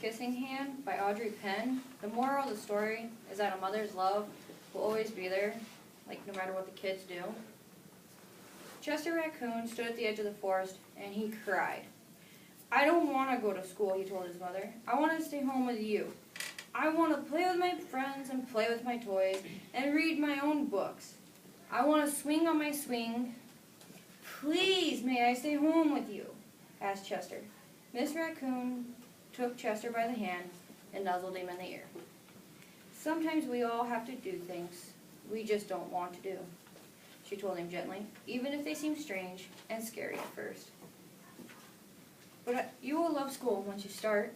Kissing Hand by Audrey Penn. The moral of the story is that a mother's love will always be there, like no matter what the kids do. Chester Raccoon stood at the edge of the forest and he cried. "I don't want to go to school," he told his mother. "I want to stay home with you. I want to play with my friends and play with my toys and read my own books. I want to swing on my swing. Please, may I stay home with you?" asked Chester. Miss Raccoon took Chester by the hand and nuzzled him in the ear. "Sometimes we all have to do things we just don't want to do," she told him gently, "even if they seem strange and scary at first. But you will love school once you start.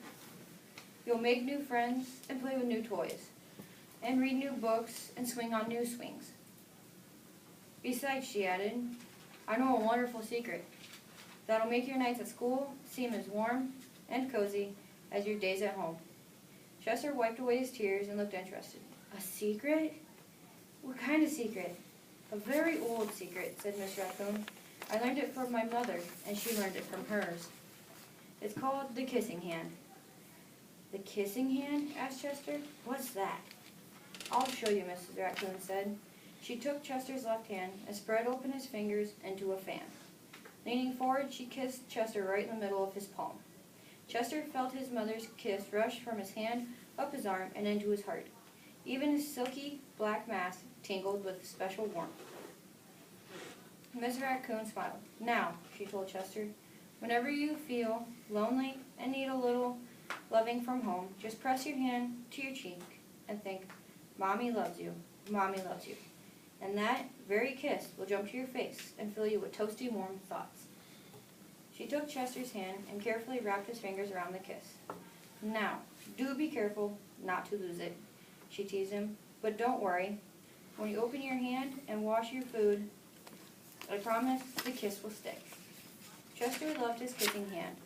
You'll make new friends and play with new toys, and read new books and swing on new swings. Besides," she added, "I know a wonderful secret that'll make your nights at school seem as warm and cozy as your days at home." Chester wiped away his tears and looked interested. "A secret? What kind of secret?" "A very old secret," said Miss Raccoon. "I learned it from my mother, and she learned it from hers. It's called the Kissing Hand." "The Kissing Hand?" asked Chester. "What's that?" "I'll show you," Mrs. Raccoon said. She took Chester's left hand and spread open his fingers into a fan. Leaning forward, she kissed Chester right in the middle of his palm. Chester felt his mother's kiss rush from his hand up his arm and into his heart. Even his silky black mask tingled with special warmth. Miss Raccoon smiled. "Now," she told Chester, "whenever you feel lonely and need a little loving from home, just press your hand to your cheek and think, 'Mommy loves you, Mommy loves you.' And that very kiss will jump to your face and fill you with toasty warm thoughts." She took Chester's hand and carefully wrapped his fingers around the kiss. "Now, do be careful not to lose it," she teased him. "But don't worry. When you open your hand and wash your food, I promise the kiss will stick." Chester loved his kissing hand.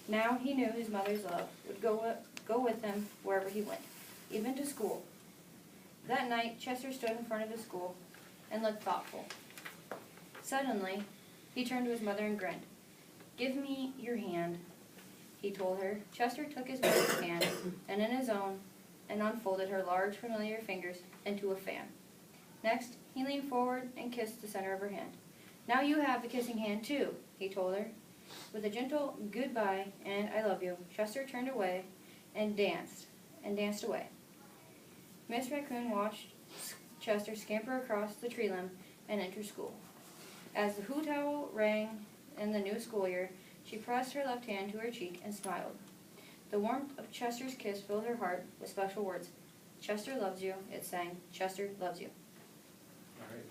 Now he knew his mother's love would go with him wherever he went, even to school. That night, Chester stood in front of his school and looked thoughtful. Suddenly, he turned to his mother and grinned. "Give me your hand," he told her. Chester took his mother's hand and in his own and unfolded her large, familiar fingers into a fan. Next, he leaned forward and kissed the center of her hand. "Now you have the kissing hand, too," he told her. With a gentle goodbye and "I love you," Chester turned away and danced away. Miss Raccoon watched Chester scamper across the tree limb and enter school. As the hoot owl rang in the new school year, she pressed her left hand to her cheek and smiled. The warmth of Chester's kiss filled her heart with special words. "Chester loves you," it sang. "Chester loves you." All right.